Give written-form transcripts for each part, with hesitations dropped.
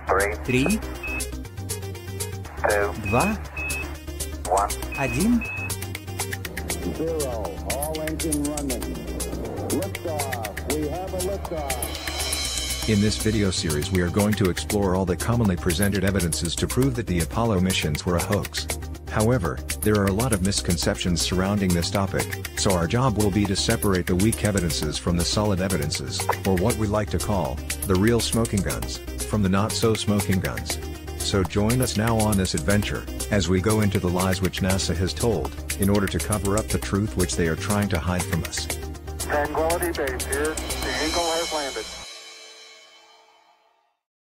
3, 2, 1. 0, all engine running. Liftoff. We have a liftoff. In this video series we are going to explore all the commonly presented evidences to prove that the Apollo missions were a hoax. However, there are a lot of misconceptions surrounding this topic, so our job will be to separate the weak evidences from the solid evidences, or what we like to call, the real smoking guns, from the not-so-smoking guns. So join us now on this adventure, as we go into the lies which NASA has told, in order to cover up the truth which they are trying to hide from us. Tranquility Base here. The Eagle has landed.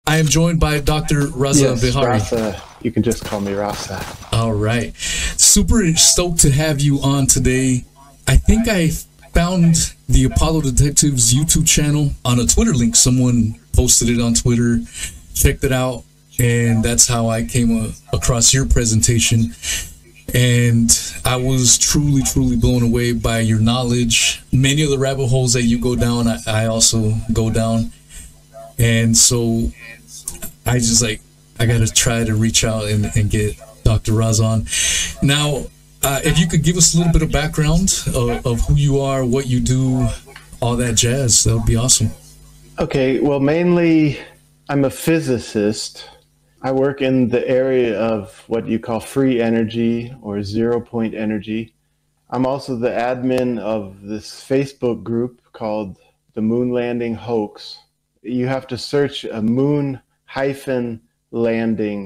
I am joined by Dr. Rasaviharii. Yes, Rasa. You can just call me Rasa. All right. Super stoked to have you on today. I think I found the Apollo Detectives YouTube channel on a Twitter link. Someone posted it on Twitter, checked it out, and that's how I came across your presentation. And I was truly, truly blown away by your knowledge. Many of the rabbit holes that you go down, I also go down. And so I just I got to try to reach out and get Dr. Raz on. Now, if you could give us a little bit of background of who you are, what you do, all that jazz, that would be awesome. Okay, well, mainly I'm a physicist. I work in the area of what you call free energy or 0-point energy. I'm also the admin of this Facebook group called the Moon Landing Hoax. You have to search a moon-landing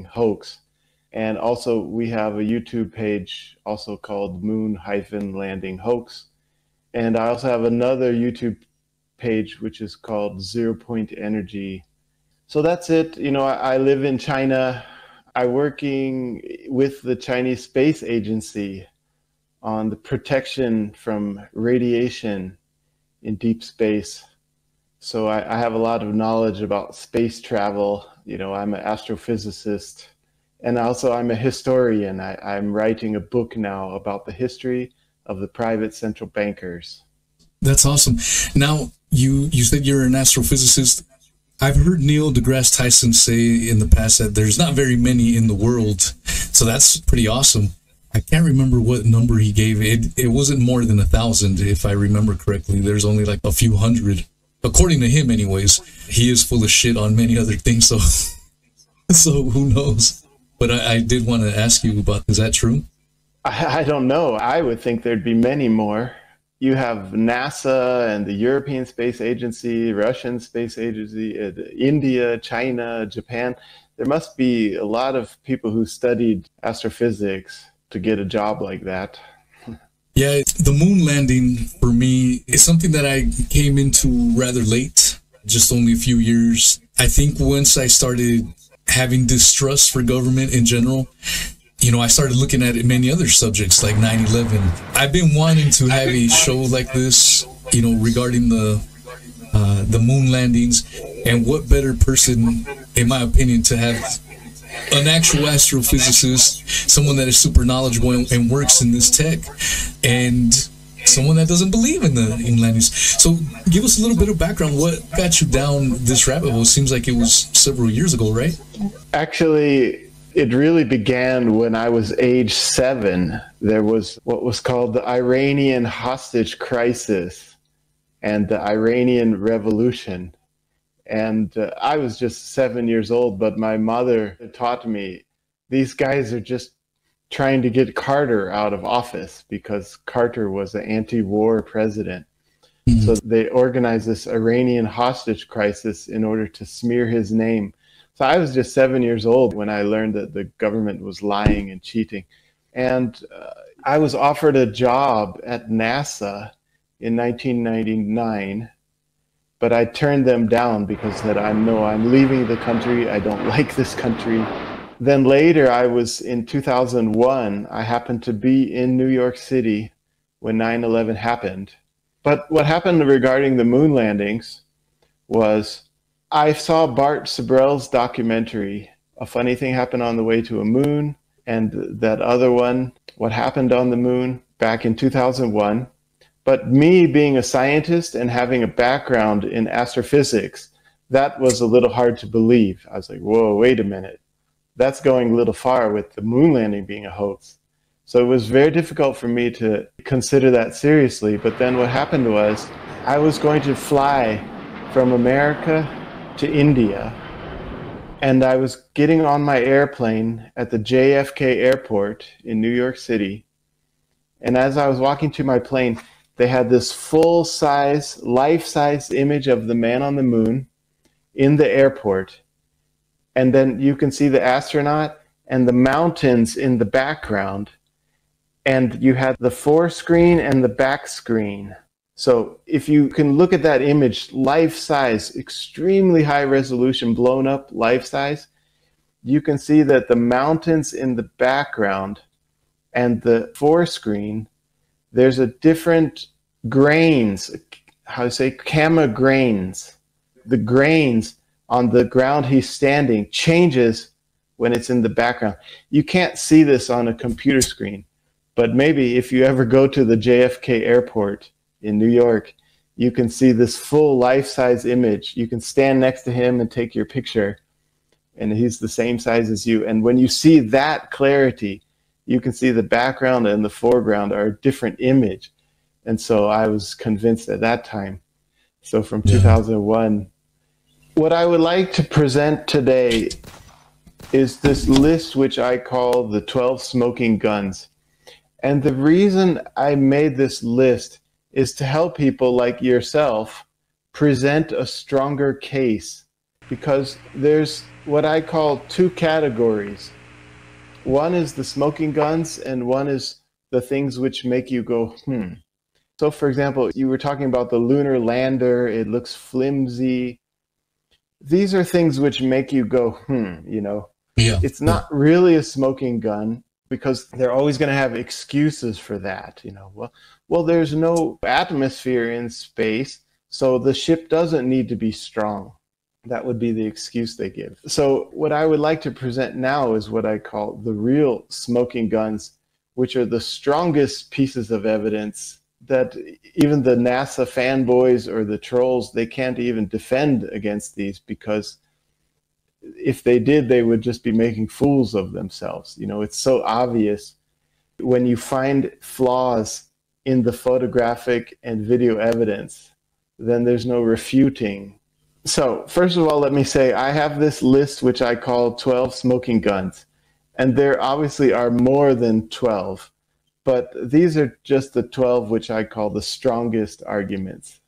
hoax. And also we have a YouTube page also called moon-landing hoax. And I also have another YouTube page which is called 0-point energy. So that's it. You know, I live in China. I'm working with the Chinese Space Agency on the protection from radiation in deep space. So I have a lot of knowledge about space travel. You know, I'm an astrophysicist, and also I'm a historian. I'm writing a book now about the history of the private central bankers. That's awesome. Now, you said you're an astrophysicist. I've heard Neil deGrasse Tyson say in the past that there's not very many in the world. So that's pretty awesome. I can't remember what number he gave. It wasn't more than 1,000, if I remember correctly. There's only like a few hundred. According to him, anyways. He is full of shit on many other things, so so who knows? But I did want to ask you about, is that true? I don't know. I would think there'd be many more. You have NASA and the European Space Agency, Russian Space Agency, India, China, Japan. There must be a lot of people who studied astrophysics to get a job like that. Yeah, the moon landing for me is something that I came into rather late, just only a few years. I think once I started having distrust for government in general, you know, I started looking at many other subjects like 9/11. I've been wanting to have a show like this, you know, regarding the moon landings, and what better person, in my opinion, to have an actual astrophysicist, someone that is super knowledgeable and works in this tech, and someone that doesn't believe in the moon landings. So give us a little bit of background. What got you down this rabbit hole? It seems like it was several years ago, right? Actually, it really began when I was age 7. There was what was called the Iranian hostage crisis and the Iranian Revolution. And I was just 7 years old, but my mother taught me, these guys are just trying to get Carter out of office because Carter was an anti-war president. Mm-hmm. So they organized this Iranian hostage crisis in order to smear his name. So I was just 7 years old when I learned that the government was lying and cheating. And I was offered a job at NASA in 1999. But I turned them down because that I'm leaving the country. I don't like this country. Then later, in 2001, I happened to be in New York City when 9/11 happened. But what happened regarding the moon landings was I saw Bart Sibrel's documentary. A funny thing happened on the way to a moon, and that other one, what happened on the moon back in 2001. But me being a scientist and having a background in astrophysics, that was a little hard to believe. I was like, whoa, wait a minute. That's going a little far with the moon landing being a hoax. So it was very difficult for me to consider that seriously. But then what happened was I was going to fly from America to India, and I was getting on my airplane at the JFK airport in New York City. And as I was walking to my plane, they had this full-size, life-size image of the man on the moon in the airport. And then you can see the astronaut and the mountains in the background. And you had the forescreen and the back screen. So if you can look at that image, life-size, extremely high resolution, blown up life-size, you can see that the mountains in the background and the forescreen, there's a different grains, how to say, camera grains. The grains on the ground he's standing changes when it's in the background. You can't see this on a computer screen, but maybe if you ever go to the JFK airport in New York, you can see this full life-size image. You can stand next to him and take your picture, and he's the same size as you. And when you see that clarity, you can see the background and the foreground are a different image. And so I was convinced at that time. So from 2001, what I would like to present today is this list which I call the 12 smoking guns. And the reason I made this list is to help people like yourself present a stronger case, because there's what I call two categories. One is the smoking guns, and one is the things which make you go, So for example, you were talking about the lunar lander, it looks flimsy. These are things which make you go, you know. Yeah. It's not really a smoking gun, because they're always going to have excuses for that, you know. Well, there's no atmosphere in space, so the ship doesn't need to be strong. That would be the excuse they give. So what I would like to present now is what I call the real smoking guns, which are the strongest pieces of evidence that even the NASA fanboys or the trolls, they can't even defend against these, because if they did, they would just be making fools of themselves. You know, it's so obvious when you find flaws in the photographic and video evidence, then there's no refuting. So first of all, let me say I have this list which I call 12 smoking guns, and there obviously are more than 12, but these are just the 12 which I call the strongest arguments.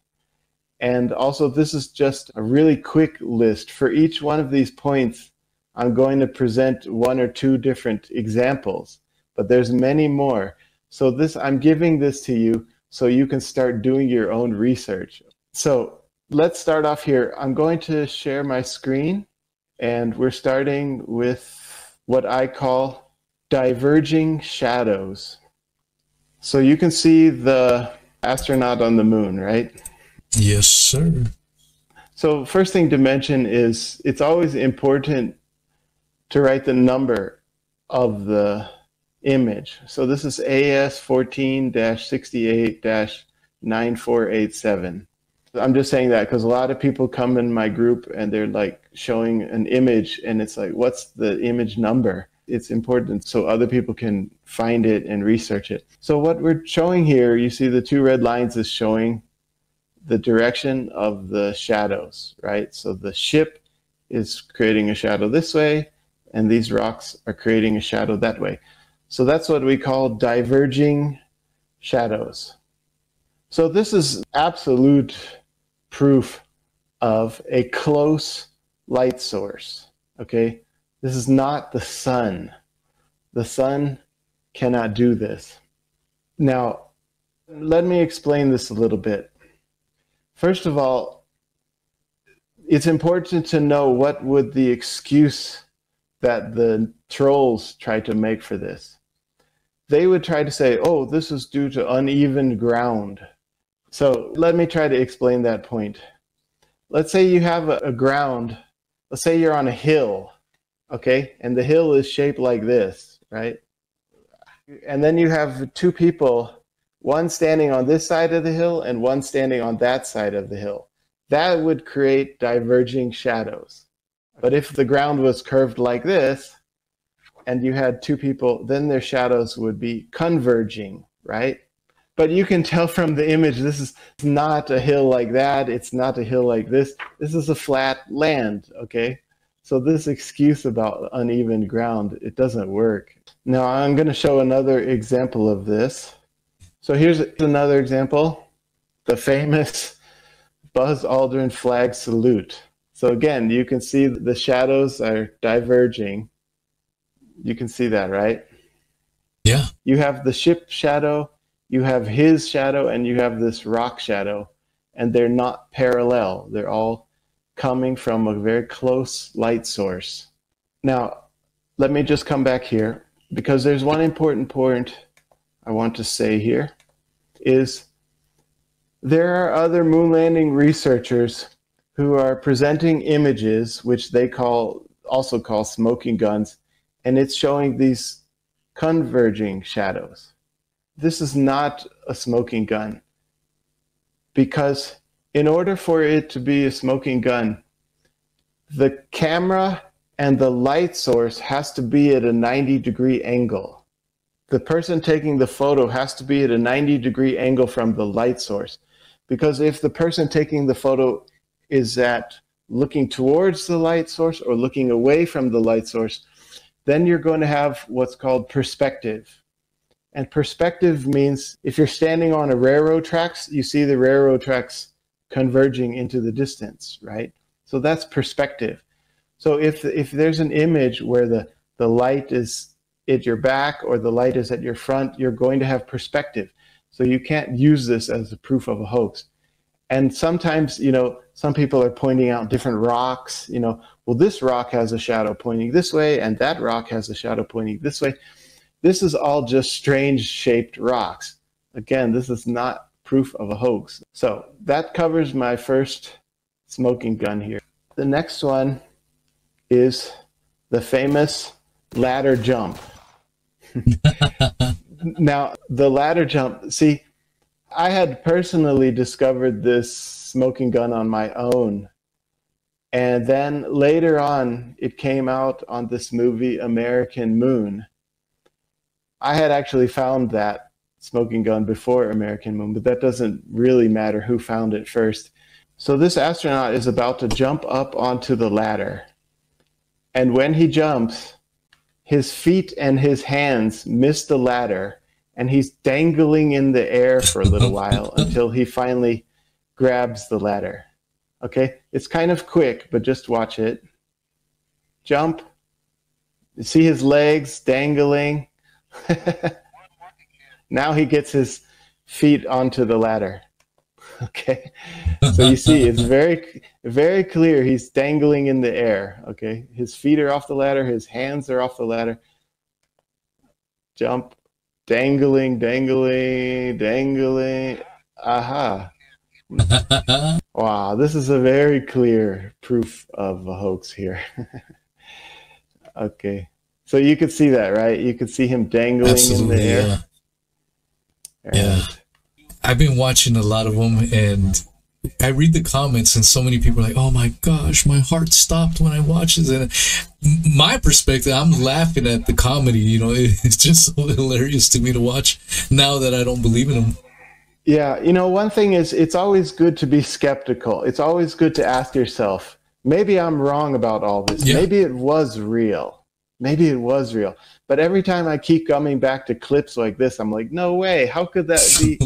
And also, this is just a really quick list. For each one of these points, I'm going to present one or two different examples, but there's many more. So I'm giving this to you so you can start doing your own research. So let's start off here. I'm going to share my screen, and we're starting with what I call diverging shadows. So you can see the astronaut on the moon, right? Yes, sir. So first thing to mention is it's always important to write the number of the image. So this is AS14-68-9487. I'm just saying that because a lot of people come in my group and they're like showing an image, and it's like, what's the image number? It's important so other people can find it and research it. So what we're showing here, you see the two red lines is showing the direction of the shadows, right? So the ship is creating a shadow this way, and these rocks are creating a shadow that way. So that's what we call diverging shadows. So this is absolute proof of a close light source, okay? This is not the sun. The sun cannot do this. Now, let me explain this a little bit. First of all, it's important to know what would the excuse that the trolls try to make for this. They would try to say, oh, this is due to uneven ground. So let me try to explain that point. Let's say you have a ground, let's say you're on a hill, okay? And the hill is shaped like this, right? And then you have two people, one standing on this side of the hill and one standing on that side of the hill. that would create diverging shadows. But if the ground was curved like this, and you had two people, then their shadows would be converging, right? But you can tell from the image, this is not a hill like that. It's not a hill like this. This is a flat land, okay? So this excuse about uneven ground, it doesn't work. Now I'm going to show another example of this. So here's another example, the famous Buzz Aldrin flag salute. So again, you can see the shadows are diverging. You can see that, right? Yeah. You have the ship shadow, you have his shadow, and you have this rock shadow, and they're not parallel. They're all coming from a very close light source. Now, let me just come back here, because there's one important point I want to say here, is there are other moon landing researchers who are presenting images, which they also call smoking guns, and it's showing these converging shadows. This is not a smoking gun, because in order for it to be a smoking gun, the camera and the light source has to be at a 90-degree angle. The person taking the photo has to be at a 90-degree angle from the light source, because if the person taking the photo is looking towards the light source or looking away from the light source, then you're going to have what's called perspective. And perspective means if you're standing on a railroad tracks, you see the railroad tracks converging into the distance, right? So that's perspective. So if there's an image where the light is at your back or the light is at your front, you're going to have perspective. So you can't use this as a proof of a hoax. And sometimes, you know, some people are pointing out different rocks, you know, well, this rock has a shadow pointing this way and that rock has a shadow pointing this way. This is all just strange shaped rocks. Again, this is not proof of a hoax. So that covers my first smoking gun here. The next one is the famous ladder jump. Now, the ladder jump, see, I had personally discovered this smoking gun on my own. And then later on, it came out on this movie, American Moon. I had actually found that smoking gun before American Moon, but that doesn't really matter who found it first. So this astronaut is about to jump up onto the ladder. And when he jumps, his feet and his hands miss the ladder, and he's dangling in the air for a little while until he finally grabs the ladder. Okay, it's kind of quick, but just watch it. Jump. You see his legs dangling. Now he gets his feet onto the ladder. Okay, so you see it's very, very clear he's dangling in the air. Okay, his feet are off the ladder, his hands are off the ladder. Jump, dangling, dangling, dangling. Aha. Wow, this is a very clear proof of a hoax here. Okay, so you could see that, right? You could see him dangling Absolutely, in the air. Yeah. Yeah. I've been watching a lot of them, and I read the comments, and so many people are like, oh my gosh, my heart stopped when I watched this. And my perspective, I'm laughing at the comedy, you know, it's just so hilarious to me to watch now that I don't believe in them. Yeah, you know, one thing is it's always good to be skeptical. It's always good to ask yourself, maybe I'm wrong about all this. Yeah. Maybe it was real. Maybe it was real. But every time I keep coming back to clips like this, I'm like, no way. How could that be?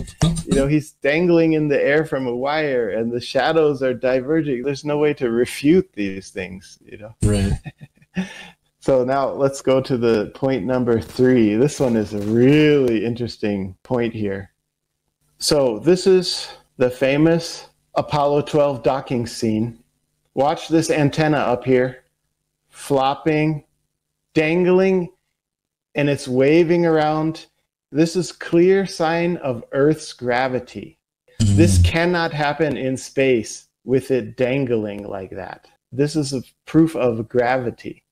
You know, he's dangling in the air from a wire and the shadows are diverging. There's no way to refute these things, you know? Right. So now let's go to the point number 3. This one is a really interesting point here. So this is the famous Apollo 12 docking scene. Watch this antenna up here, flopping, dangling, and it's waving around. This is clear sign of Earth's gravity. Mm-hmm. This cannot happen in space with it dangling like that. This is a proof of gravity.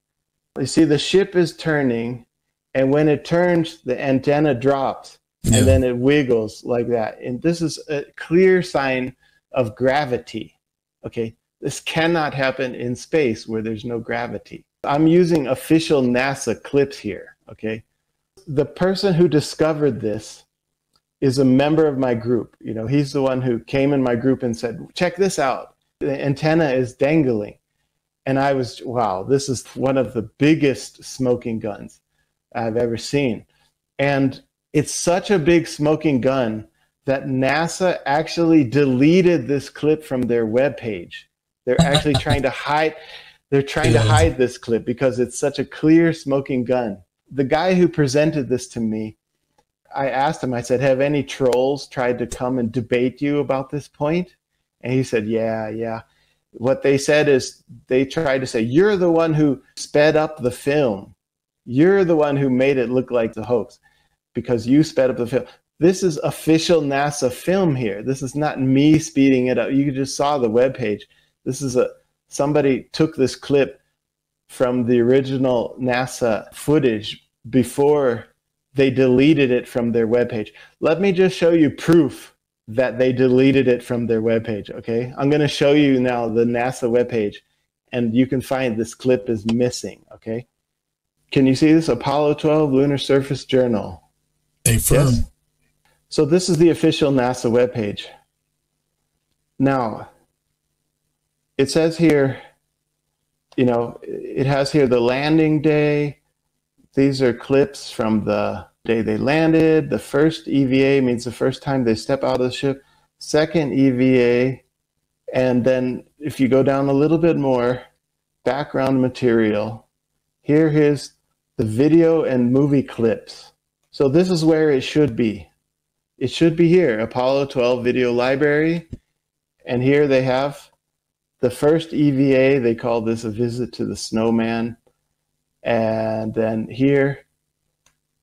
You see, the ship is turning, and when it turns, the antenna drops, and then it wiggles like that. And this is a clear sign of gravity. Okay, this cannot happen in space where there's no gravity. I'm using official NASA clips here, okay? The person who discovered this is a member of my group. You know, he's the one who came in my group and said, check this out. The antenna is dangling. And I was, wow, this is one of the biggest smoking guns I've ever seen. And it's such a big smoking gun that NASA actually deleted this clip from their webpage. They're actually trying to hide, to hide this clip because it's such a clear smoking gun. The guy who presented this to me, I asked him, I said, have any trolls tried to come and debate you about this point? And he said, yeah. What they said is they tried to say, you're the one who sped up the film. You're the one who made it look like the hoax because you sped up the film. This is official NASA film here. This is not me speeding it up. You just saw the webpage. This is somebody took this clip from the original NASA footage before they deleted it from their webpage. Let me just show you proof that they deleted it from their webpage, okay? I'm gonna show you now the NASA webpage, and you can find this clip is missing, okay? Can you see this? Apollo 12 Lunar Surface Journal. Firm. Yes? So this is the official NASA webpage. Now, it says here, you know, it has here the landing day. These are clips from the day they landed. The first EVA means the first time they step out of the ship. Second EVA, and then if you go down a little bit more, background material. Here is the video and movie clips. So this is where it should be. It should be here, Apollo 12 video library. And here they have the first EVA. They call this a visit to the snowman. And then here,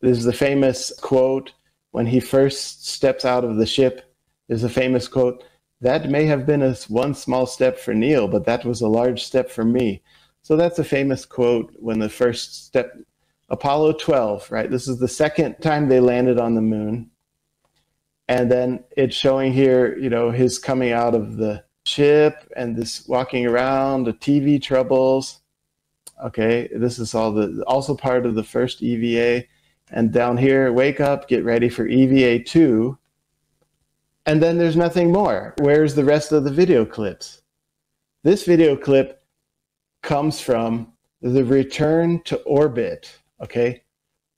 this is the famous quote when he first steps out of the ship. There's a famous quote, that may have been one small step for Neil, but that was a large step for me. So that's a famous quote when the first step, Apollo 12, right? This is the second time they landed on the moon. And then it's showing here, you know, his coming out of the ship and this walking around, the TV troubles. Okay, this is also part of the first EVA. And down here, wake up, get ready for EVA 2. And then there's nothing more. Where's the rest of the video clips? This video clip comes from the return to orbit, okay?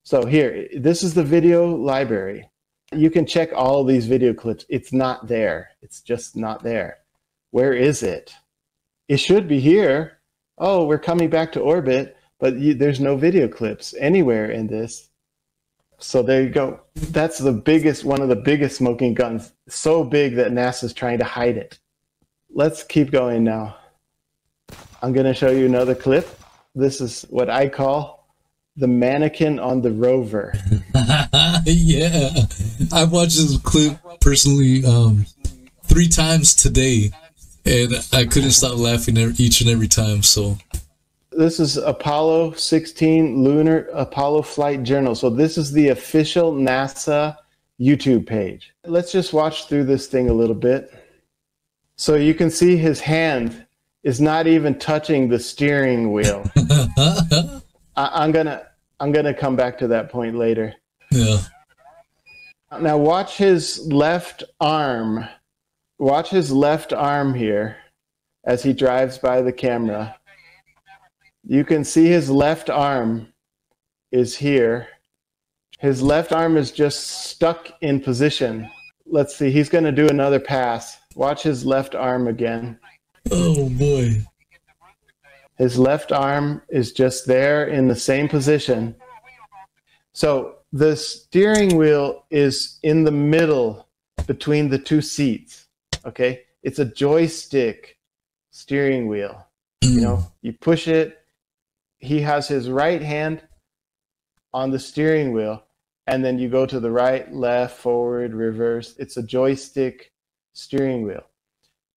So here, this is the video library. You can check all these video clips. It's not there. It's just not there. Where is it? It should be here. Oh, we're coming back to orbit, but there's no video clips anywhere in this. So there you go. That's the biggest, one of the biggest smoking guns. So big that NASA's trying to hide it. Let's keep going now. I'm going to show you another clip. This is what I call the mannequin on the rover. Yeah, I watched this clip personally 3 times today, and I couldn't stop laughing each and every time. So this is Apollo 16 Lunar Apollo Flight Journal. So this is the official NASA YouTube page. Let's just watch through this thing a little bit. So you can see his hand is not even touching the steering wheel. I'm gonna come back to that point later. Yeah. Now watch his left arm. Watch his left arm here as he drives by the camera. You can see his left arm is here. His left arm is just stuck in position. Let's see, he's going to do another pass. Watch his left arm again. Oh boy. His left arm is just there in the same position. So the steering wheel is in the middle between the 2 seats. Okay, it's a joystick steering wheel. You know, you push it. He has his right hand on the steering wheel, and then you go to the right, left, forward, reverse. It's a joystick steering wheel.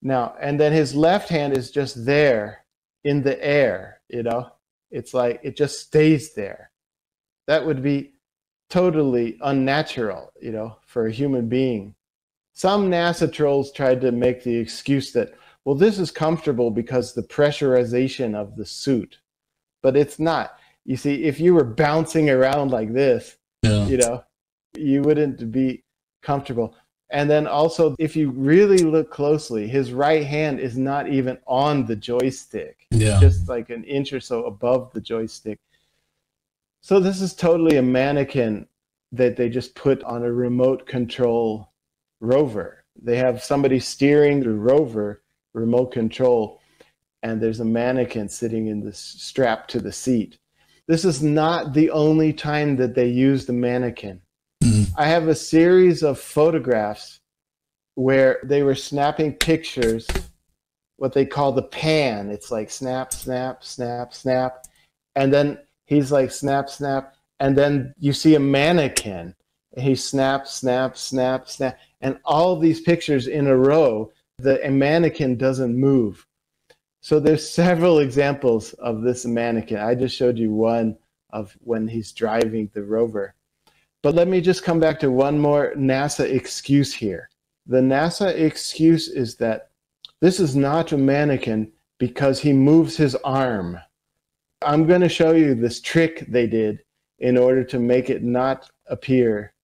Now, and then his left hand is just there in the air, you know? It's like it just stays there. That would be totally unnatural, you know, for a human being. Some NASA trolls tried to make the excuse that, well, this is comfortable because the pressurization of the suit, but it's not. You see, if you were bouncing around like this, you know, you wouldn't be comfortable. And then also, if you really look closely, his right hand is not even on the joystick. It's just like an inch or so above the joystick. So this is totally a mannequin that they just put on a remote control rover. They have somebody steering the rover, remote control, and there's a mannequin sitting in this strap to the seat. This is not the only time that they use the mannequin. I have a series of photographs where they were snapping pictures, what they call the pan. It's like snap, snap, snap, snap. And then he's like snap, snap. And then you see a mannequin. And he snaps, snap, snap, snap. And all these pictures in a row, the mannequin doesn't move. So there's several examples of this mannequin. I just showed you one of when he's driving the rover. But let me just come back to one more NASA excuse here. The NASA excuse is that this is not a mannequin because he moves his arm. I'm going to show you this trick they did in order to make it not appear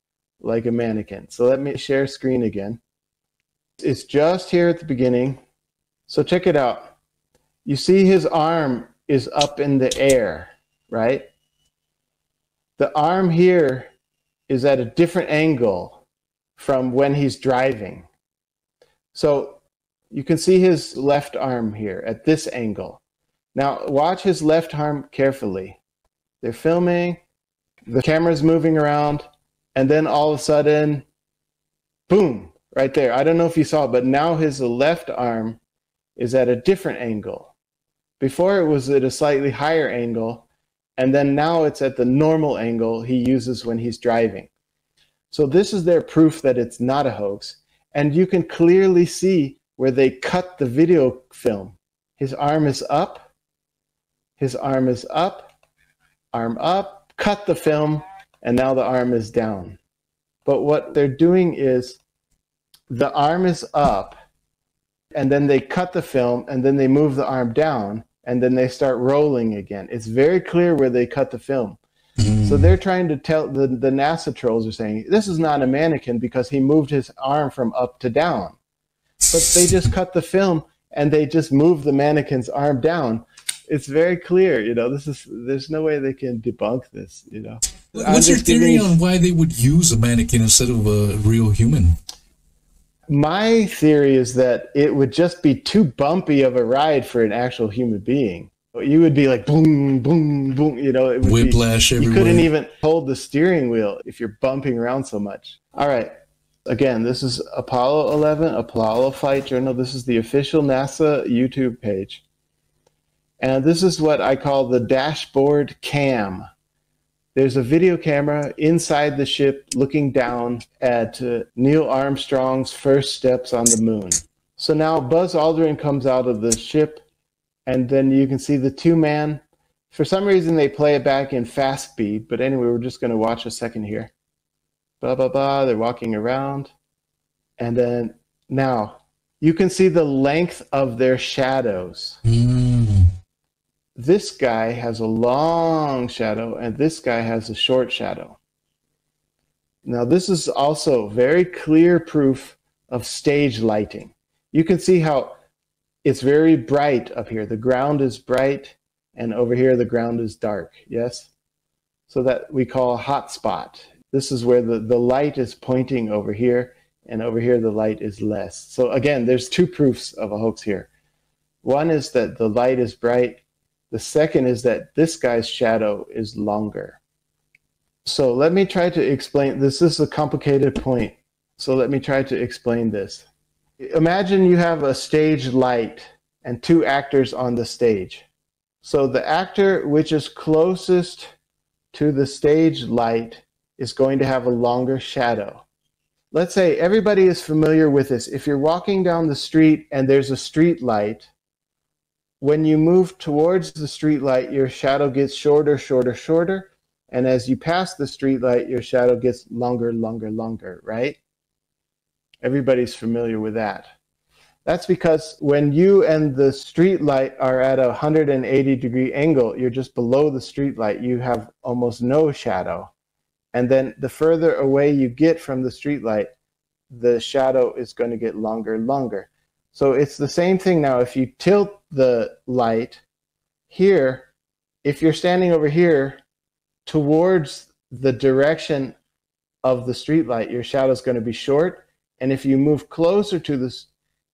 like a mannequin. So let me share screen again. It's just here at the beginning. So check it out. You see his arm is up in the air, right? The arm here is at a different angle from when he's driving. So you can see his left arm here at this angle. Now watch his left arm carefully. They're filming, the camera's moving around, and then all of a sudden, boom, right there. I don't know if you saw it, but now his left arm is at a different angle. Before it was at a slightly higher angle, and then now it's at the normal angle he uses when he's driving. So this is their proof that it's not a hoax. And you can clearly see where they cut the video film. His arm is up, his arm is up, arm up, cut the film, and now the arm is down. But what they're doing is the arm is up, and then they cut the film, and then they move the arm down, and then they start rolling again. It's very clear where they cut the film. So they're trying to tell, the NASA trolls are saying, this is not a mannequin because he moved his arm from up to down. But they just cut the film and they just moved the mannequin's arm down. It's very clear, you know, there's no way they can debunk this, you know. What's your theory on why they would use a mannequin instead of a real human? My theory is that it would just be too bumpy of a ride for an actual human being. You would be like boom, boom, boom. You know, it would whiplash everywhere. You couldn't even hold the steering wheel if you're bumping around so much. All right. Again, this is Apollo 11, Apollo Flight Journal. This is the official NASA YouTube page. And this is what I call the dashboard cam. There's a video camera inside the ship looking down at Neil Armstrong's first steps on the moon. So now Buzz Aldrin comes out of the ship, and then you can see the two-man. For some reason, they play it back in fast speed, but anyway, we're just going to watch a second here. Blah, blah, blah. They're walking around. And then now you can see the length of their shadows. This guy has a long shadow, and this guy has a short shadow. Now, this is also very clear proof of stage lighting. You can see how it's very bright up here. The ground is bright, and over here the ground is dark, yes? So that we call a hot spot. This is where the light is pointing over here, and over here the light is less. So again, there's two proofs of a hoax here. One is that the light is bright. The second is that this guy's shadow is longer. So let me try to explain. This is a complicated point. So let me try to explain this. Imagine you have a stage light and two actors on the stage. So the actor which is closest to the stage light is going to have a longer shadow. Let's say everybody is familiar with this. If you're walking down the street and there's a street light, when you move towards the street light, your shadow gets shorter, shorter, shorter. And as you pass the street light, your shadow gets longer, longer, longer, right? Everybody's familiar with that. That's because when you and the street light are at a 180-degree angle, you're just below the street light. You have almost no shadow. And then the further away you get from the street light, the shadow is going to get longer and longer. So it's the same thing now. If you tilt the light here, if you're standing over here towards the direction of the street light, your shadow is going to be short. And if you move closer to this,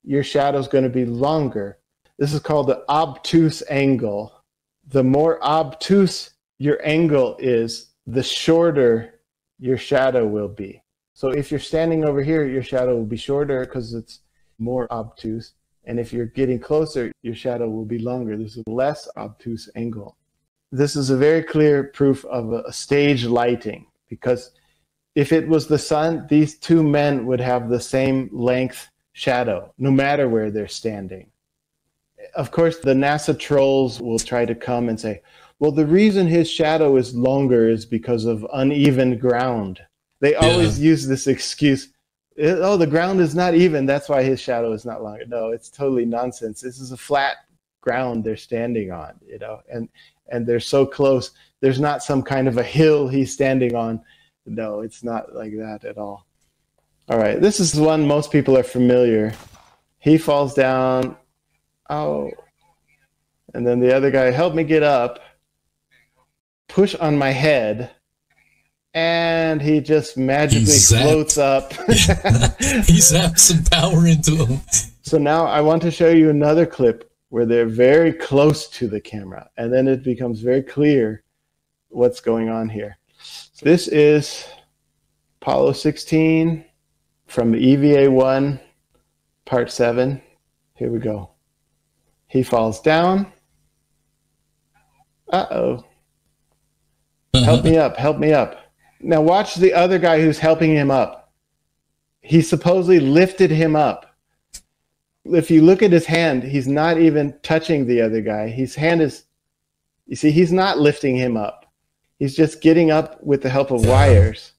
your shadow is going to be longer. This is called the obtuse angle. The more obtuse your angle is, the shorter your shadow will be. So if you're standing over here, your shadow will be shorter because it's more obtuse. And if you're getting closer, your shadow will be longer. This is a less obtuse angle. This is a very clear proof of a stage lighting, because if it was the sun, these two men would have the same length shadow, no matter where they're standing. Of course, the NASA trolls will try to come and say, well, the reason his shadow is longer is because of uneven ground. They always use this excuse. Oh, the ground is not even. That's why his shadow is not longer. No, it's totally nonsense. This is a flat ground they're standing on, you know, and they're so close. There's not some kind of a hill he's standing on. No, it's not like that at all. All right, this is one most people are familiar. He falls down. Oh, and then the other guy, help me get up. Push on my head. And he just magically floats up. He zapped some power into him. So now I want to show you another clip where they're very close to the camera. And then it becomes very clear what's going on here. So this is Apollo 16 from the EVA-1, Part 7. Here we go. He falls down. Uh-oh. Help me up, help me up. Now watch the other guy who's helping him up. He supposedly lifted him up. If you look at his hand, he's not even touching the other guy. His hand is, you see, he's not lifting him up. He's just getting up with the help of wires.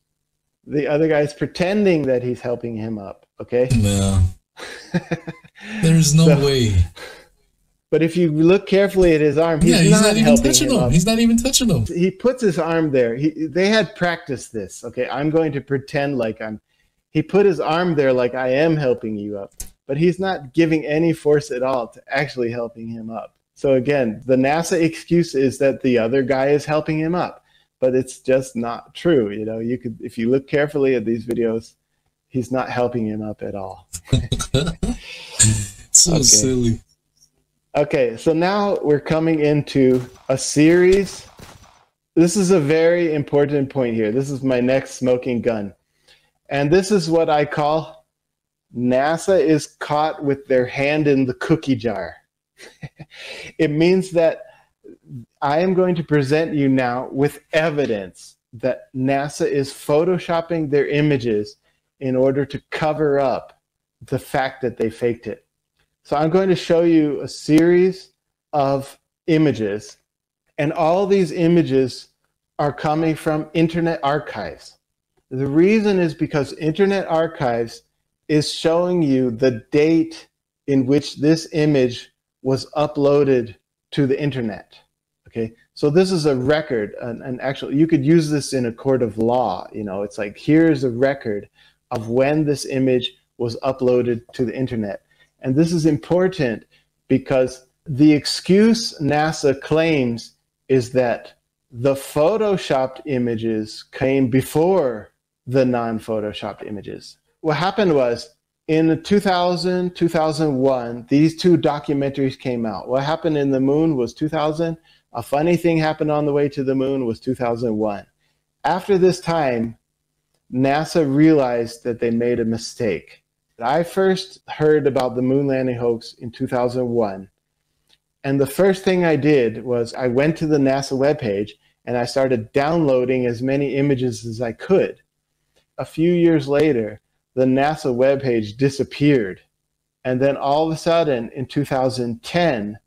The other guy's pretending that he's helping him up, okay? No. There's no way. But if you look carefully at his arm, he's not even touching him. He's not even touching him. He puts his arm there. They had practiced this. Okay, I'm going to pretend like I'm. He put his arm there like I am helping you up, but he's not giving any force at all to actually helping him up. So again, the NASA excuse is that the other guy is helping him up, but it's just not true. You know, you could, if you look carefully at these videos, he's not helping him up at all. So silly. Okay, so now we're coming into a series. This is a very important point here. This is my next smoking gun. And this is what I call NASA is caught with their hand in the cookie jar. It means that I am going to present you now with evidence that NASA is photoshopping their images in order to cover up the fact that they faked it. So I'm going to show you a series of images, and all these images are coming from Internet Archives. The reason is because Internet Archives is showing you the date in which this image was uploaded to the internet. Okay, so this is a record, and actually you could use this in a court of law. You know, it's like, here's a record of when this image was uploaded to the internet. And this is important because the excuse NASA claims is that the photoshopped images came before the non-photoshopped images. What happened was, in 2000, 2001, these two documentaries came out. What happened in the moon was 2000. A funny thing happened on the way to the moon was 2001. After this time, NASA realized that they made a mistake. I first heard about the moon landing hoax in 2001. And the first thing I did was I went to the NASA webpage and I started downloading as many images as I could. A few years later, the NASA webpage disappeared. And then all of a sudden, in 2010,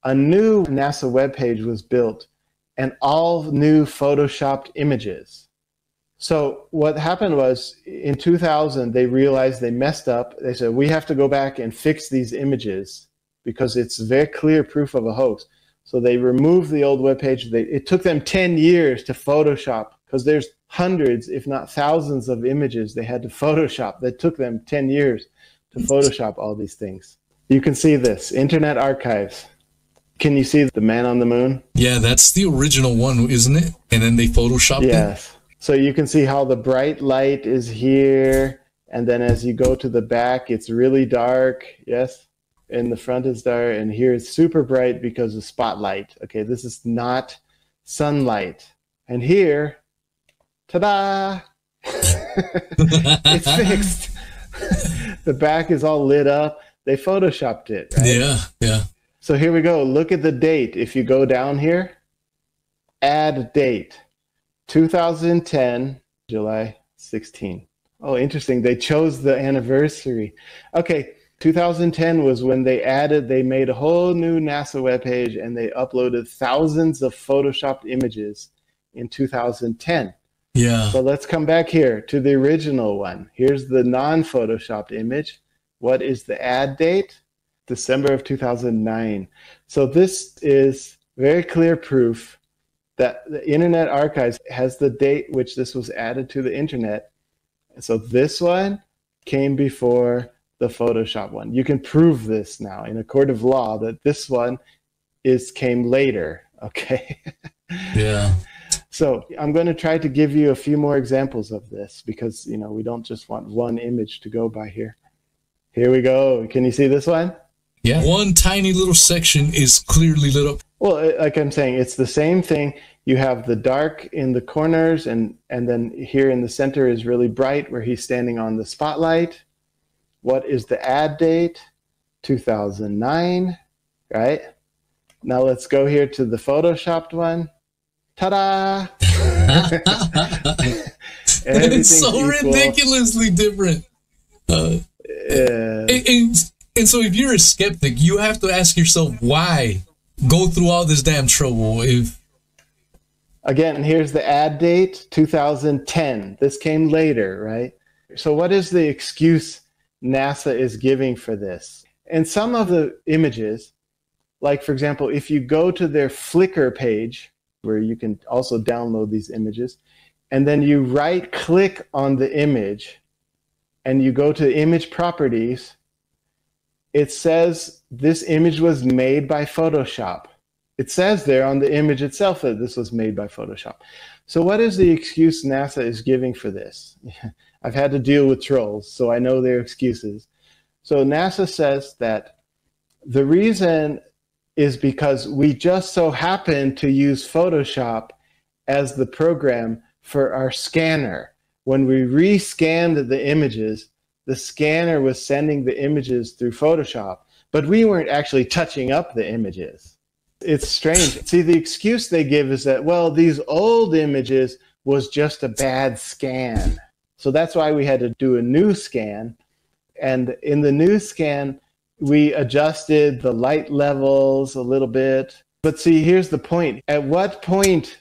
a new NASA webpage was built and all new photoshopped images. So what happened was in 2000, they realized they messed up. They said, we have to go back and fix these images because it's very clear proof of a hoax. So they removed the old webpage. It took them 10 years to Photoshop because there's hundreds, if not thousands of images they had to Photoshop. That took them 10 years to Photoshop all these things. You can see this, Internet Archives. Can you see the man on the moon? Yeah, that's the original one, isn't it? And then they Photoshopped it? Yes. So you can see how the bright light is here. And then as you go to the back, it's really dark. Yes. And the front is dark. And here it's super bright because of spotlight. Okay, this is not sunlight. And here, ta-da! It's fixed. The back is all lit up. They Photoshopped it, right? Yeah, yeah. So here we go. Look at the date. If you go down here, add date. 2010, July 16. Oh, interesting. They chose the anniversary. Okay, 2010 was when they made a whole new NASA webpage and they uploaded thousands of Photoshopped images in 2010. Yeah. So let's come back here to the original one. Here's the non-Photoshopped image. What is the add date? December of 2009. So this is very clear proof that the Internet Archives has the date which this was added to the internet. So this one came before the Photoshop one. You can prove this now in a court of law that this one came later, okay? Yeah. So I'm going to try to give you a few more examples of this because, you know, we don't just want one image to go by here. Here we go. Can you see this one? Yeah. One tiny little section is clearly lit up. Well, like I'm saying, it's the same thing. You have the dark in the corners, and then here in the center is really bright where he's standing on the spotlight. What is the add date? 2009, right? Now let's go here to the Photoshopped one. Ta-da! It's so ridiculously different. And so if you're a skeptic, you have to ask yourself, why go through all this damn trouble? Again, here's the add date, 2010. This came later, right? So what is the excuse NASA is giving for this? And some of the images, like for example, if you go to their Flickr page, where you can also download these images, and then you right-click on the image, and you go to image properties, it says this image was made by Photoshop. It says there on the image itself that this was made by Photoshop. So what is the excuse NASA is giving for this? I've had to deal with trolls, so I know their excuses. So NASA says that the reason is because we just so happen to use Photoshop as the program for our scanner. When we rescanned the images, the scanner was sending the images through Photoshop, but we weren't actually touching up the images. It's strange. See, the excuse they give is that, well, these old images was just a bad scan. So that's why we had to do a new scan. And in the new scan, we adjusted the light levels a little bit. But see, here's the point. At what point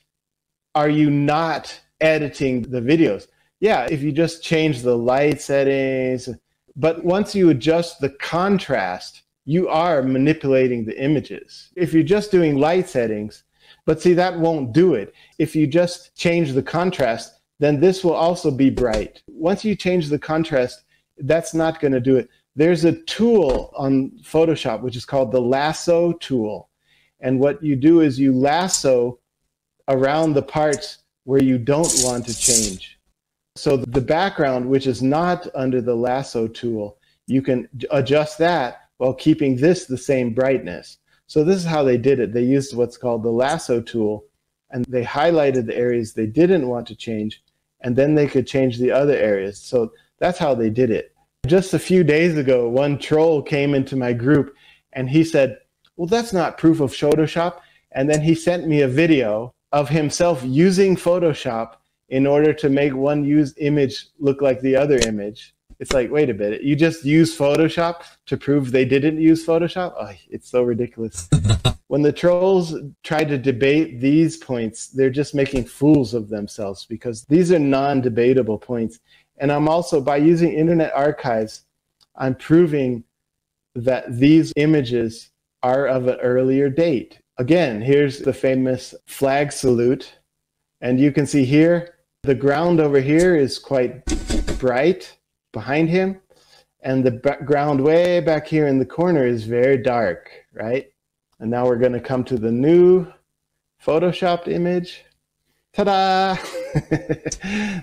are you not editing the videos? Yeah, if you just change the light settings, but once you adjust the contrast, you are manipulating the images. If you're just doing light settings, but see, that won't do it. If you just change the contrast, then this will also be bright. Once you change the contrast, that's not going to do it. There's a tool on Photoshop, which is called the lasso tool. And what you do is you lasso around the parts where you don't want to change. So the background, which is not under the lasso tool, you can adjust that while keeping this the same brightness. So this is how they did it. They used what's called the lasso tool, and they highlighted the areas they didn't want to change, and then they could change the other areas. So that's how they did it. Just a few days ago, one troll came into my group, and he said, well, that's not proof of Photoshop. And then he sent me a video of himself using Photoshop in order to make one image look like the other image. It's like, wait a minute, you just use Photoshop to prove they didn't use Photoshop? Oh, it's so ridiculous. When the trolls try to debate these points, they're just making fools of themselves because these are non-debatable points. And I'm also, by using Internet Archives, I'm proving that these images are of an earlier date. Again, here's the famous flag salute. And you can see here, the ground over here is quite bright behind him. And the ground way back here in the corner is very dark, right? And now we're going to come to the new photoshopped image. Ta-da!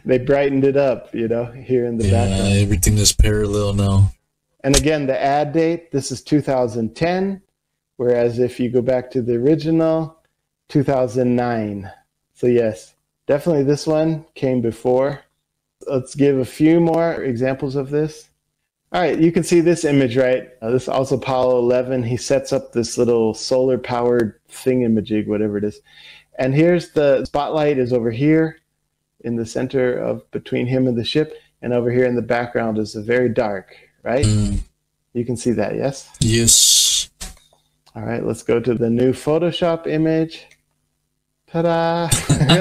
They brightened it up, you know, here in the background. Yeah, everything is parallel now. And again, the ad date, this is 2010, whereas if you go back to the original, 2009. So yes, definitely this one came before. Let's give a few more examples of this. All right, you can see this image, right? This is also Apollo 11. He sets up this little solar-powered thingamajig, whatever it is. And here's the spotlight is over here in the center of between him and the ship. And over here in the background is very dark, right? You can see that, yes? Yes. All right, let's go to the new Photoshop image. Ta-da!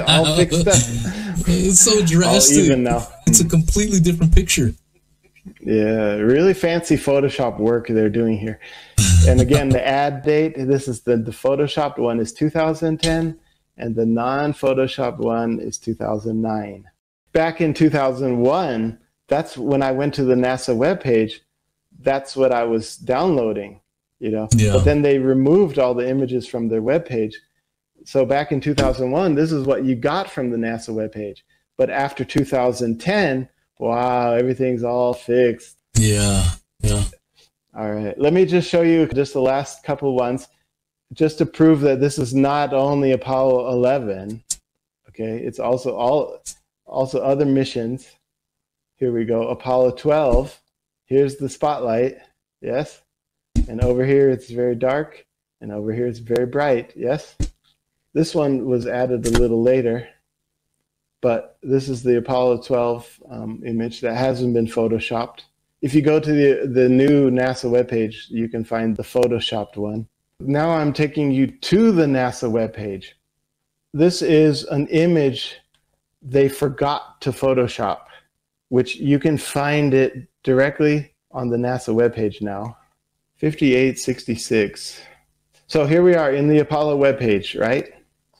All fixed up. It's so drastic. All even now. It's a completely different picture. Yeah, really fancy Photoshop work they're doing here. And again, the ad date, this is the Photoshopped one is 2010, and the non-Photoshopped one is 2009. Back in 2001, that's when I went to the NASA webpage. That's what I was downloading, you know. Yeah. But then they removed all the images from their webpage. So back in 2001, this is what you got from the NASA webpage. But after 2010, wow, everything's all fixed. Yeah, yeah. All right, let me just show you just the last couple ones, just to prove that this is not only Apollo 11. Okay, it's also other missions. Here we go, Apollo 12. Here's the spotlight, yes. And over here it's very dark, and over here it's very bright, yes. This one was added a little later. But this is the Apollo 12 image that hasn't been photoshopped. If you go to the new NASA webpage, you can find the photoshopped one. Now I'm taking you to the NASA webpage. This is an image they forgot to Photoshop, which you can find it directly on the NASA webpage now. 5866. So here we are in the Apollo webpage, right?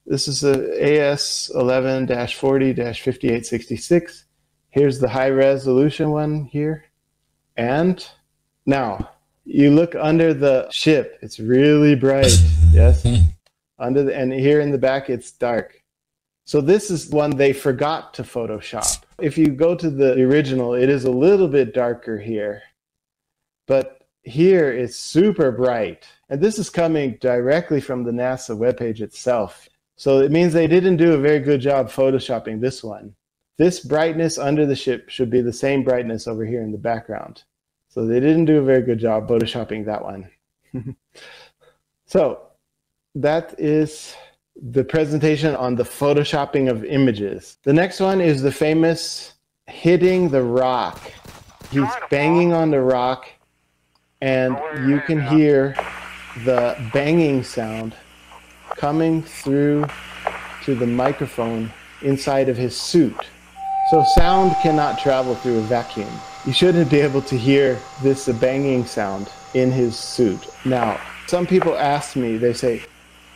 This is the AS11-40-5866. Here's the high resolution one here. And now you look under the ship. It's really bright. Yes. And here in the back, it's dark. So this is one they forgot to Photoshop. If you go to the original, it is a little bit darker here. But here it's super bright. And this is coming directly from the NASA webpage itself. So it means they didn't do a very good job photoshopping this one. This brightness under the ship should be the same brightness over here in the background. So they didn't do a very good job photoshopping that one. So that is the presentation on the photoshopping of images. The next one is the famous hitting the rock. He's banging on the rock, and you can hear the banging sound coming through to the microphone inside of his suit. So sound cannot travel through a vacuum. You shouldn't be able to hear this banging sound in his suit. Now, some people ask me, they say,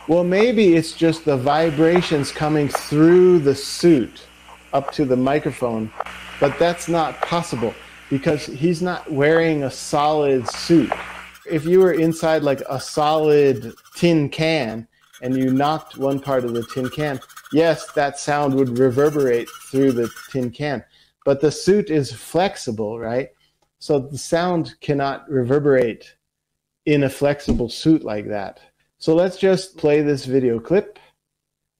well, maybe it's just the vibrations coming through the suit up to the microphone, but that's not possible because he's not wearing a solid suit. If you were inside like a solid tin can, and you knocked one part of the tin can, yes, that sound would reverberate through the tin can. But the suit is flexible, right? So the sound cannot reverberate in a flexible suit like that. So let's just play this video clip.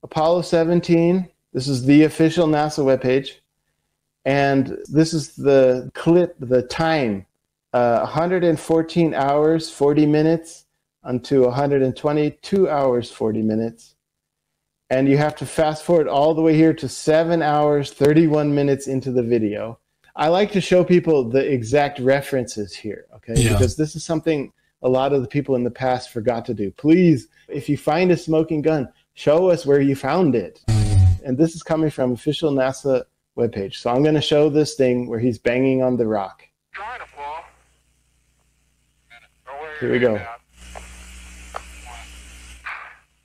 Apollo 17, this is the official NASA webpage. And this is the clip, the time, 114 hours, 40 minutes, unto 122 hours, 40 minutes. And you have to fast forward all the way here to 7 hours, 31 minutes into the video. I like to show people the exact references here, okay? Yeah. Because this is something a lot of the people in the past forgot to do. Please, if you find a smoking gun, show us where you found it. And this is coming from official NASA webpage. So I'm going to show this thing where he's banging on the rock. Here we go.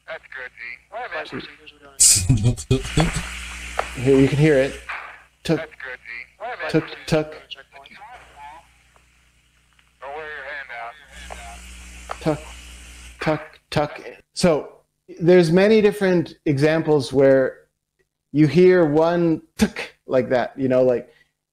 That's good, G. Here you can hear it. Tuck, That's good, G. tuck, tuck, Don't wear your hand out. tuck, tuck, tuck. So there's many different examples where you hear one tuck like that, you know, like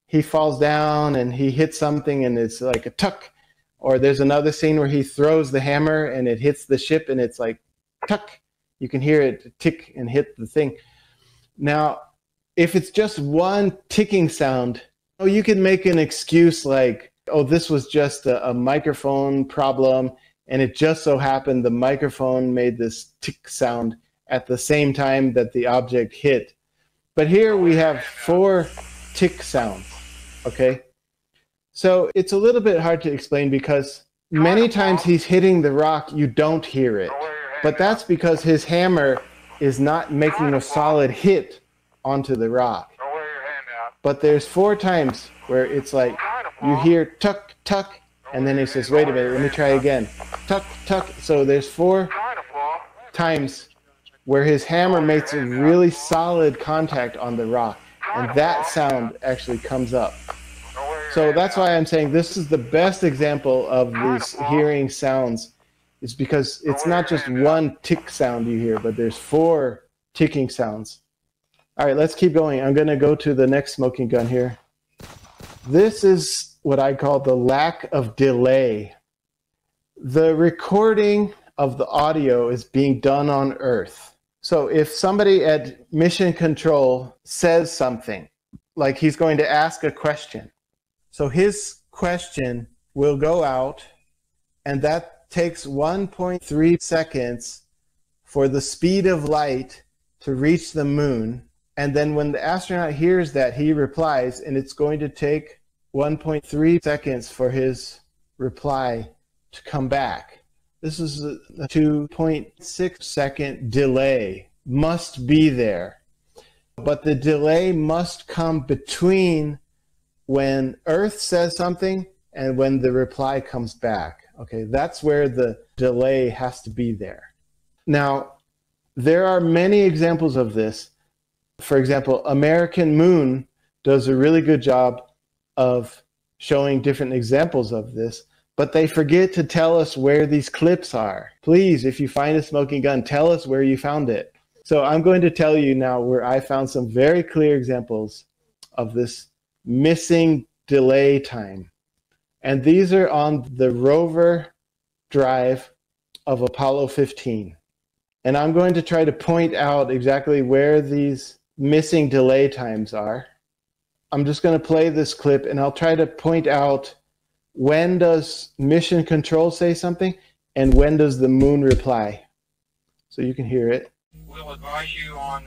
he falls down and he hits something and it's like a tuck. Or there's another scene where he throws the hammer and it hits the ship and it's like tuck. You can hear it tick and hit the thing. Now, if it's just one ticking sound, oh, you can make an excuse like, oh, this was just a microphone problem, and it just so happened the microphone made this tick sound at the same time that the object hit. But here we have 4 tick sounds, okay? So it's a little bit hard to explain because many times he's hitting the rock, you don't hear it. But that's because his hammer is not making a solid hit onto the rock. Don't wear your hand out. But there's 4 times where it's like you hear tuck, tuck, and then he says, wait a minute, let me try again. Tuck, tuck. So there's 4 times where his hammer makes a really solid contact on the rock. And that sound actually comes up. So that's why I'm saying this is the best example of these hearing sounds, is because it's not just one tick sound you hear, but there's 4 ticking sounds. All right, let's keep going. I'm going to go to the next smoking gun here. This is what I call the lack of delay. The recording of the audio is being done on Earth. So if somebody at Mission Control says something, like he's going to ask a question, so his question will go out, and that takes 1.3 seconds for the speed of light to reach the moon. And then when the astronaut hears that, he replies, and it's going to take 1.3 seconds for his reply to come back. This is a 2.6 second delay. Must be there. But the delay must come between when Earth says something and when the reply comes back. Okay, that's where the delay has to be there. Now, there are many examples of this. For example, American Moon does a really good job of showing different examples of this, but they forget to tell us where these clips are. Please, if you find a smoking gun, tell us where you found it. So I'm going to tell you now where I found some very clear examples of this missing delay time. And these are on the rover drive of Apollo 15. And I'm going to try to point out exactly where these missing delay times are. I'm just going to play this clip and I'll try to point out when does Mission Control say something and when does the moon reply. So you can hear it. We'll advise you on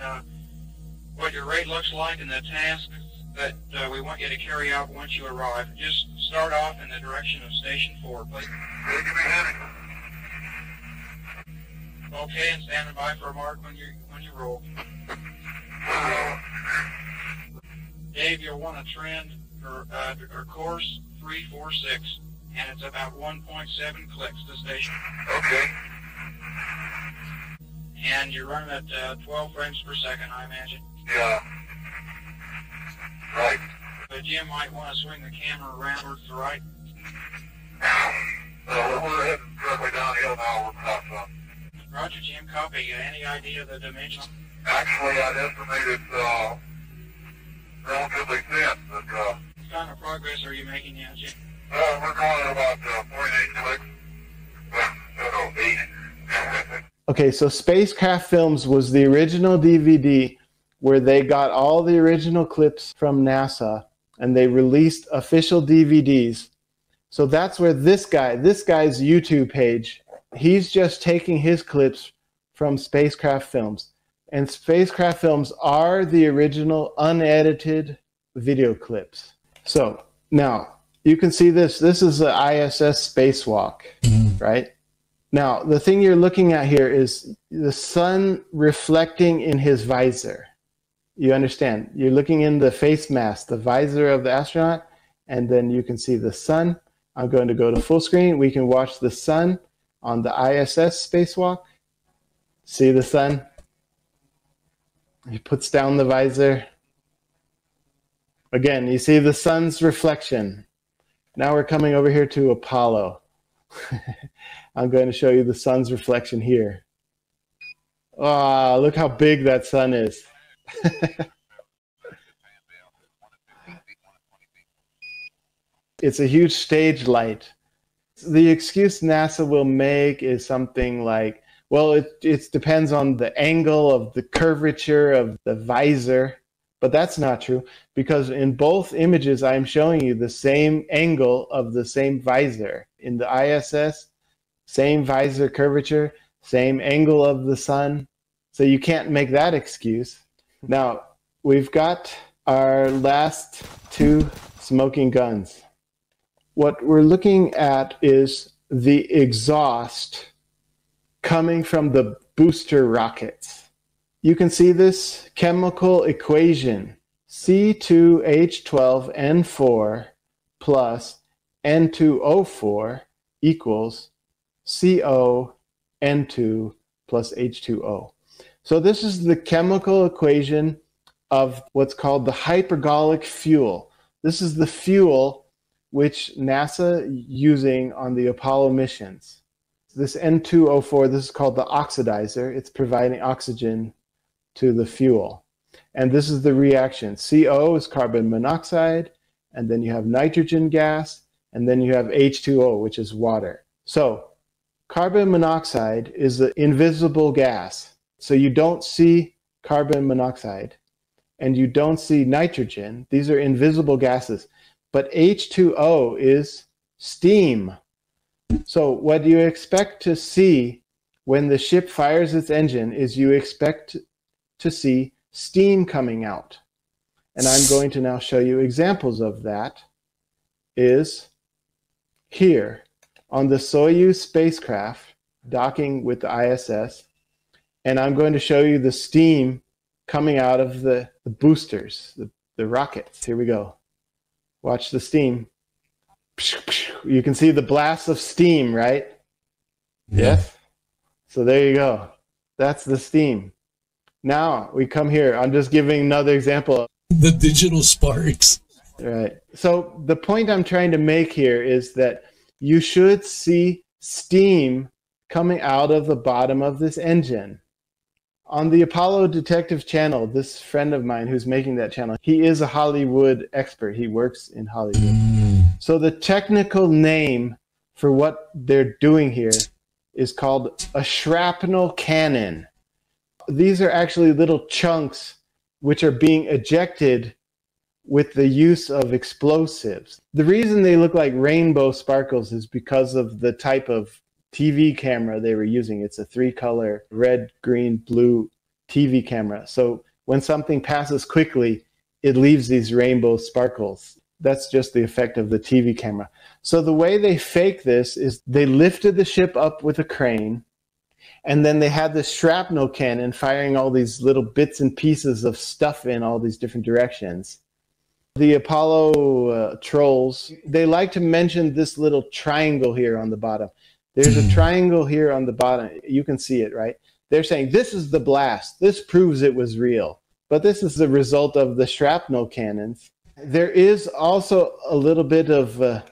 what your rate looks like and the tasks that we want you to carry out once you arrive. Just start off in the direction of Station 4, please. Okay, and stand by for a mark when you roll. Dave, you'll want to trend for course 346, and it's about 1.7 clicks to station. Okay. And you're running at 12 frames per second, I imagine. Yeah. Right. But Jim might want to swing the camera around towards the right. We're heading directly downhill now. We're past up. Roger, Jim. Copy. Any idea of the dimension? Actually, I'd estimate it's relatively thin, but What kind of progress are you making now, Jim? we're calling about 0.8 clicks. Well, 8. Okay, so Spacecraft Films was the original DVD where they got all the original clips from NASA and they released official DVDs. So that's where this guy's YouTube page, he's just taking his clips from Spacecraft Films. And Spacecraft Films are the original unedited video clips. So now, You can see this. This is the ISS spacewalk, right? Now, the thing you're looking at here is the sun reflecting in his visor. You understand? You're looking in the face mask, the visor of the astronaut, and then you can see the sun. I'm going to go to full screen. We can watch the sun on the ISS spacewalk. See the sun? He puts down the visor. Again, you see the sun's reflection. Now we're coming over here to Apollo. I'm going to show you the sun's reflection here. Ah, look how big that sun is. It's a huge stage light. The excuse NASA will make is something like, well, it depends on the angle of the curvature of the visor. But that's not true, because in both images I'm showing you the same angle of the same visor. In the ISS, same visor curvature, same angle of the sun. So you can't make that excuse. Now, we've got our last two smoking guns. What we're looking at is the exhaust coming from the booster rockets. You can see this chemical equation, C2H12N4 plus N2O4 equals CON2 plus H2O. So this is the chemical equation of what's called the hypergolic fuel. This is the fuel which NASA using on the Apollo missions. This N2O4, this is called the oxidizer. It's providing oxygen to the fuel. And this is the reaction. CO is carbon monoxide, and then you have nitrogen gas, and then you have H2O, which is water. So carbon monoxide is an invisible gas. So you don't see carbon monoxide, and you don't see nitrogen. These are invisible gases. But H2O is steam. So what you expect to see when the ship fires its engine is you expect to see steam coming out. And I'm going to now show you examples of that is here on the Soyuz spacecraft docking with the ISS. And I'm going to show you the steam coming out of the boosters, the rockets. Here we go. Watch the steam. You can see the blast of steam, right? Yeah. Yes? So there you go. That's the steam. Now we come here. I'm just giving another example. The digital sparks. Right. So the point I'm trying to make here is that you should see steam coming out of the bottom of this engine. On the Apollo Detective channel, this friend of mine who's making that channel, he is a Hollywood expert. He works in Hollywood. So the technical name for what they're doing here is called a shrapnel cannon. These are actually little chunks which are being ejected with the use of explosives. The reason they look like rainbow sparkles is because of the type of TV camera they were using. It's a 3-color red, green, blue TV camera. So when something passes quickly, it leaves these rainbow sparkles. That's just the effect of the TV camera. So the way they fake this is they lifted the ship up with a crane, and then they had this shrapnel cannon firing all these little bits and pieces of stuff in all these different directions. The Apollo trolls, they like to mention this little triangle here on the bottom. There's a triangle here on the bottom. You can see it, right? They're saying this is the blast. This proves it was real. But this is the result of the shrapnel cannons. There is also a little bit of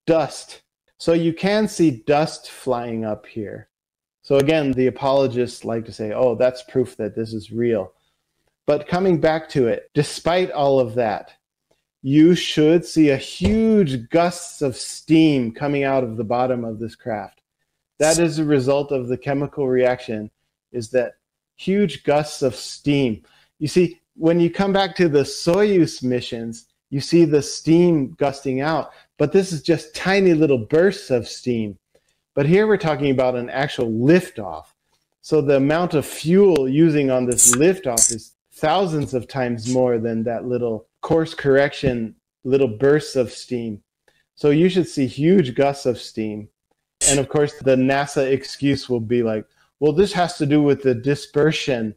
dust. So you can see dust flying up here. So again, the apologists like to say, oh, that's proof that this is real. But coming back to it, despite all of that, you should see a huge gusts of steam coming out of the bottom of this craft. That is a result of the chemical reaction, is that huge gusts of steam. You see, when you come back to the Soyuz missions, you see the steam gusting out, but this is just tiny little bursts of steam. But here we're talking about an actual liftoff. So the amount of fuel using on this liftoff is thousands of times more than that little course correction, little bursts of steam. So you should see huge gusts of steam. And of course, the NASA excuse will be like, well, this has to do with the dispersion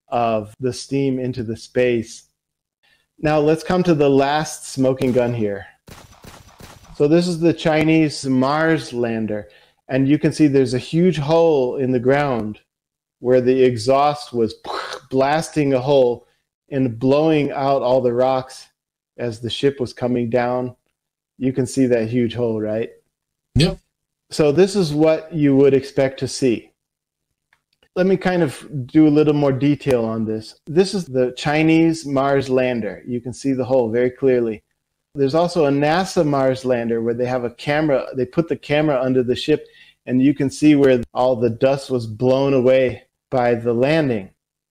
of the steam into the space. Now let's come to the last smoking gun here. So this is the Chinese Mars lander. And you can see there's a huge hole in the ground where the exhaust was blasting a hole and blowing out all the rocks as the ship was coming down. You can see that huge hole, right? Yep. So this is what you would expect to see. Let me kind of do a little more detail on this. This is the Chinese Mars lander. You can see the hole very clearly. There's also a NASA Mars lander where they have a camera. They put the camera under the ship, and you can see where all the dust was blown away by the landing.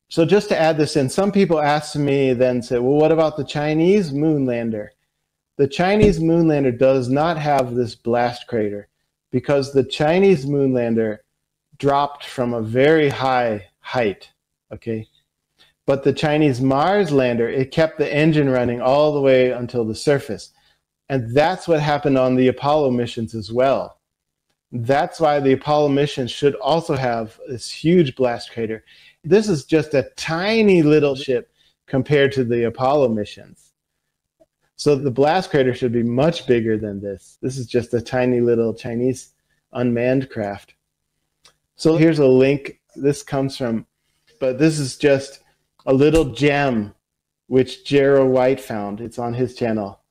So just to add this in, some people asked me then, said, well, what about the Chinese moon lander? The Chinese moon lander does not have this blast crater because the Chinese moon lander dropped from a very high height, okay? But the Chinese Mars lander, it kept the engine running all the way until the surface. And that's what happened on the Apollo missions as well. That's why the Apollo mission should also have this huge blast crater. This is just a tiny little ship compared to the Apollo missions. So the blast crater should be much bigger than this. This is just a tiny little Chinese unmanned craft. So here's a link. This comes from, but this is just a little gem which Jero White found. It's on his channel.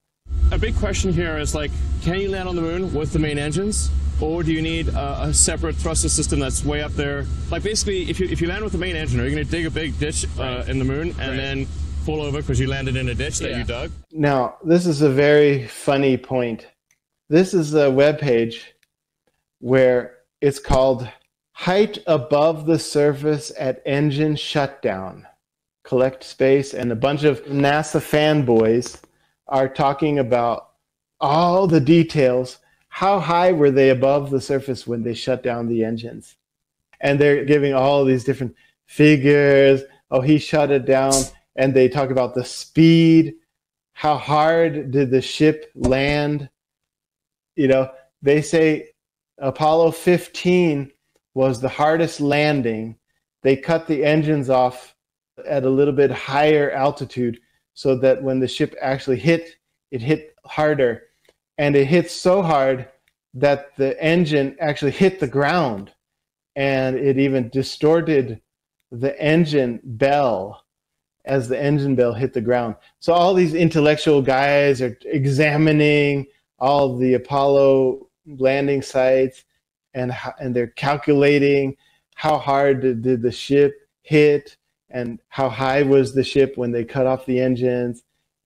A big question here is like, can you land on the moon with the main engines? Or do you need a separate thruster system that's way up there? Like basically, if you land with the main engine, are you going to dig a big ditch in the moon and then fall over because you landed in a ditch that you dug? Now, this is a very funny point. This is a webpage where it's called Height Above the Surface at Engine Shutdown. Collect space, and a bunch of NASA fanboys are talking about all the details. How high were they above the surface when they shut down the engines? And they're giving all these different figures. Oh, he shut it down. And they talk about the speed. How hard did the ship land? You know, they say Apollo 15 was the hardest landing. They cut the engines off at a little bit higher altitude so that when the ship actually hit, it hit harder. And it hit so hard that the engine actually hit the ground, and it even distorted the engine bell as the engine bell hit the ground. So all these intellectual guys are examining all the Apollo landing sites, and they're calculating how hard did the ship hit and how high was the ship when they cut off the engines.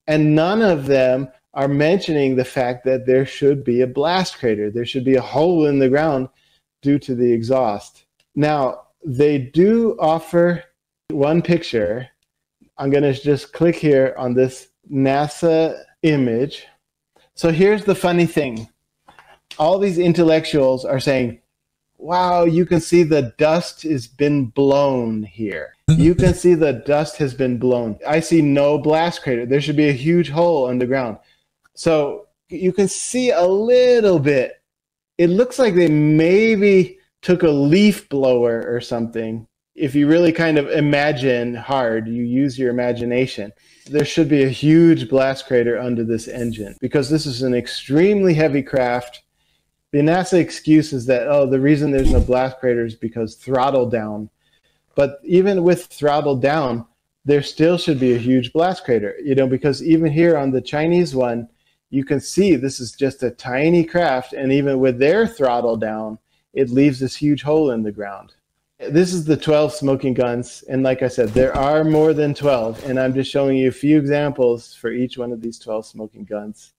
And none of them are mentioning the fact that there should be a blast crater. There should be a hole in the ground due to the exhaust. Now, they do offer one picture. I'm going to just click here on this NASA image. So here's the funny thing. All these intellectuals are saying, wow, you can see the dust has been blown here. You can see the dust has been blown. I see no blast crater. There should be a huge hole underground. So you can see a little bit. It looks like they maybe took a leaf blower or something. If you really kind of imagine hard, you use your imagination, there should be a huge blast crater under this engine because this is an extremely heavy craft. The NASA excuse is that, oh, the reason there's no blast crater is because throttle down. But even with throttle down, there still should be a huge blast crater, you know, because even here on the Chinese one, you can see this is just a tiny craft, and even with their throttle down, it leaves this huge hole in the ground. This is the 12 smoking guns, and like I said, there are more than 12, and I'm just showing you a few examples for each one of these 12 smoking guns.